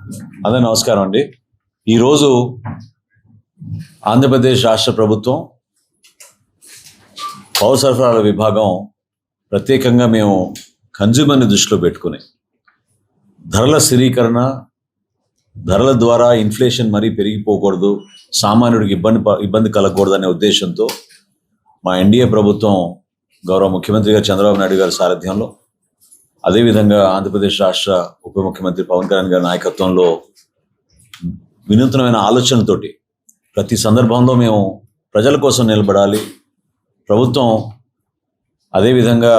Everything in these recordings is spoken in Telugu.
అందరూ నమస్కారం అండి. ఈరోజు ఆంధ్రప్రదేశ్ రాష్ట్ర ప్రభుత్వం పౌర సరఫరాల విభాగం ప్రత్యేకంగా మేము కన్జ్యూమర్ని దృష్టిలో పెట్టుకుని ధరల స్థిరీకరణ, ధరల ద్వారా ఇన్ఫ్లేషన్ మరీ పెరిగిపోకూడదు, సామాన్యుడికి ఇబ్బంది కలగకూడదు అనే ఉద్దేశంతో మా ఎన్డీఏ ప్రభుత్వం గౌరవ ముఖ్యమంత్రి గారు చంద్రబాబు నాయుడు గారి సారథ్యంలో, అదేవిధంగా ఆంధ్రప్రదేశ్ రాష్ట్ర ఉప ముఖ్యమంత్రి పవన్ కళ్యాణ్ గారి నాయకత్వంలో వినూత్నమైన ఆలోచనలతోటి ప్రతి సందర్భంలో మేము ప్రజల కోసం నిలబడాలి, ప్రభుత్వం అదేవిధంగా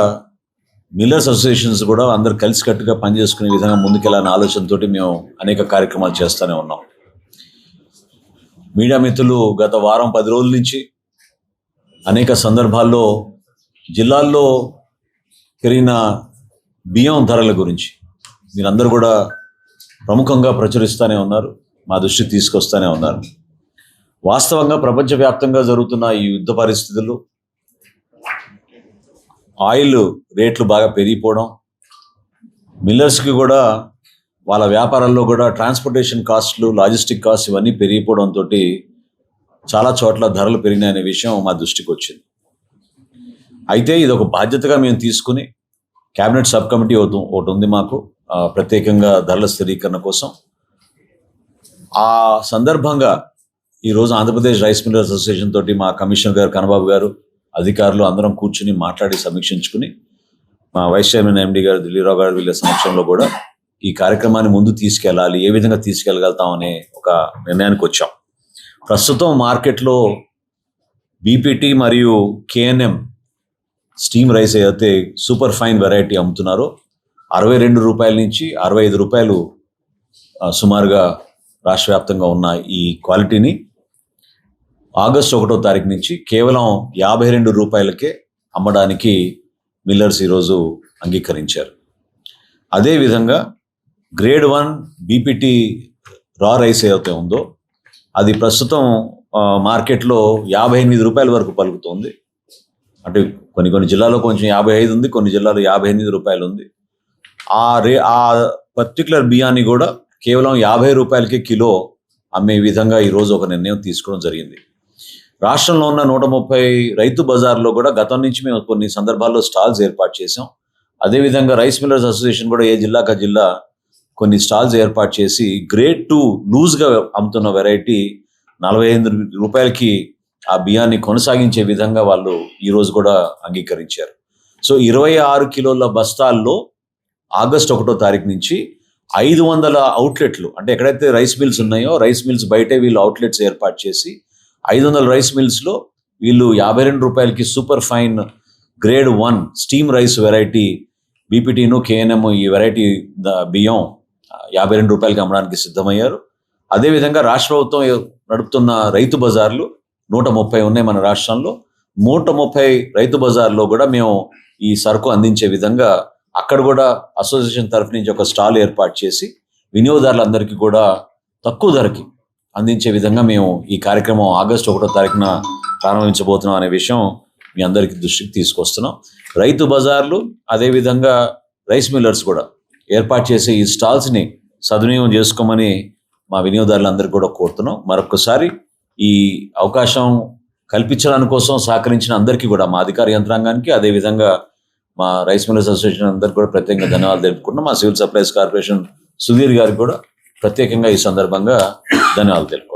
మిల్లర్స్ అసోసియేషన్స్ కూడా అందరు కలిసికట్టుగా పనిచేసుకునే విధంగా ముందుకెళ్ళాలనే ఆలోచనతోటి మేము అనేక కార్యక్రమాలు చేస్తూనే ఉన్నాం. మీడియా మిత్రులు గత వారం 10 రోజుల నుంచి అనేక సందర్భాల్లో జిల్లాల్లో పెరిగిన బియ్యం ధరల గురించి మీరందరూ కూడా ప్రముఖంగా ప్రచురిస్తూనే ఉన్నారు, మా దృష్టికి తీసుకొస్తూనే ఉన్నారు. వాస్తవంగా ప్రపంచవ్యాప్తంగా జరుగుతున్న ఈ యుద్ధ పరిస్థితుల్లో ఆయిల్ రేట్లు బాగా పెరిగిపోవడం, మిల్లర్స్కి కూడా వాళ్ళ వ్యాపారాల్లో కూడా ట్రాన్స్పోర్టేషన్ కాస్ట్లు, లాజిస్టిక్ కాస్ట్ ఇవన్నీ పెరిగిపోవడంతో చాలా చోట్ల ధరలు పెరిగినాయనే విషయం మా దృష్టికి వచ్చింది. అయితే ఇది ఒక బాధ్యతగా మేము తీసుకుని క్యాబినెట్ సబ్ కమిటీ ఒకటి ఉంది మాకు, ప్రత్యేకంగా ధరల స్థిరీకరణ కోసం. ఆ సందర్భంగా ఈరోజు ఆంధ్రప్రదేశ్ రైస్ మిల్లర్స్ అసోసియేషన్ తోటి మా కమిషనర్ గారు కన్నబాబు గారు, అధికారులు అందరం కూర్చుని మాట్లాడి సమీక్షించుకుని మా వైస్ చైర్మన్ ఎండి గారు దిల్లీరావు గారు వీళ్ళ సమక్షంలో కూడా ఈ కార్యక్రమాన్ని ముందు తీసుకెళ్ళాలి, ఏ విధంగా తీసుకెళ్ళగలుగుతాం అనే ఒక నిర్ణయానికి వచ్చాం. ప్రస్తుతం మార్కెట్లో బీపీటీ మరియు కేఎన్ఎం స్టీమ్ రైస్ అయితే సూపర్ ఫైన్ వెరైటీ అమ్ముతున్నారో 62 రూపాయల నుంచి 65 రూపాయలు సుమారుగా రాష్ట్ర వ్యాప్తంగా ఉన్న ఈ క్వాలిటీని ఆగస్టు 1వ తారీఖు నుంచి కేవలం 52 రూపాయలకే అమ్మడానికి మిల్లర్స్ ఈరోజు అంగీకరించారు. అదేవిధంగా గ్రేడ్ 1 బీపీటీ రా రైస్ ఏదైతే ఉందో అది ప్రస్తుతం మార్కెట్లో 58 రూపాయల వరకు పలుకుతుంది. అంటే కొన్ని జిల్లాలో కొంచెం 55 ఉంది, కొన్ని జిల్లాలో 58 రూపాయలు ఉంది. ఆ పర్టికులర్ బియ్యాన్ని కూడా కేవలం 50 రూపాయలకి కిలో అమ్మే విధంగా ఈరోజు ఒక నిర్ణయం తీసుకోవడం జరిగింది. రాష్ట్రంలో ఉన్న 130 రైతు బజార్లో కూడా గతం నుంచి మేము కొన్ని సందర్భాల్లో స్టాల్స్ ఏర్పాటు చేసాం. అదేవిధంగా రైస్ మిల్లర్స్ అసోసియేషన్ కూడా ఏ జిల్లాకు జిల్లా కొన్ని స్టాల్స్ ఏర్పాటు చేసి గ్రేడ్ 2 లూజ్గా అమ్ముతున్న వెరైటీ 45 రూపాయలకి ఆ బియ్యాన్ని కొనసాగించే విధంగా వాళ్ళు ఈరోజు కూడా అంగీకరించారు. సో 26 కిలోల బస్తాల్లో ఆగస్టు 1వ తారీఖు నుంచి 500 అవుట్లెట్లు, అంటే ఎక్కడైతే రైస్ మిల్స్ ఉన్నాయో రైస్ మిల్స్ బయటే వీళ్ళు అవుట్లెట్స్ ఏర్పాటు చేసి 500 రైస్ మిల్స్లో వీళ్ళు 52 రూపాయలకి super fine grade 1 steam rice variety బీపీటీను కేఎన్ఎం ఈ వెరైటీ బియ్యం 52 రూపాయలకి అమ్మడానికి సిద్ధమయ్యారు. అదేవిధంగా రాష్ట్ర ప్రభుత్వం నడుపుతున్న రైతు బజార్లు 130 ఉన్నాయి మన రాష్ట్రంలో. 130 రైతు బజార్లో కూడా మేము ఈ సరుకు అందించే విధంగా అక్కడ కూడా అసోసియేషన్ తరఫు నుంచి ఒక స్టాల్ ఏర్పాటు చేసి వినియోగదారులందరికీ కూడా తక్కువ ధరకి అందించే విధంగా మేము ఈ కార్యక్రమం ఆగస్టు 1వ తారీఖున ప్రారంభించబోతున్నాం అనే విషయం మీ అందరికీ దృష్టికి తీసుకొస్తున్నాం. రైతు బజార్లు అదేవిధంగా రైస్ మిల్లర్స్ కూడా ఏర్పాటు చేసే ఈ స్టాల్స్ని సద్వినియోగం చేసుకోమని మా వినియోగదారులందరికీ కూడా కోరుతున్నాం. మరొకసారి ఈ అవకాశం కల్పించడానికి కోసం సహకరించిన అందరికీ కూడా, మా అధికార యంత్రాంగానికి, అదేవిధంగా మా రైస్ మిల్లర్స్ అసోసియేషన్ అందరికీ కూడా ప్రత్యేకంగా ధన్యవాదాలు తెలుపుకుంటున్నాం. మా సివిల్ సప్లైస్ కార్పొరేషన్ సుధీర్ గారికి కూడా ప్రత్యేకంగా ఈ సందర్భంగా ధన్యవాదాలు తెలుపుకుంటున్నాం.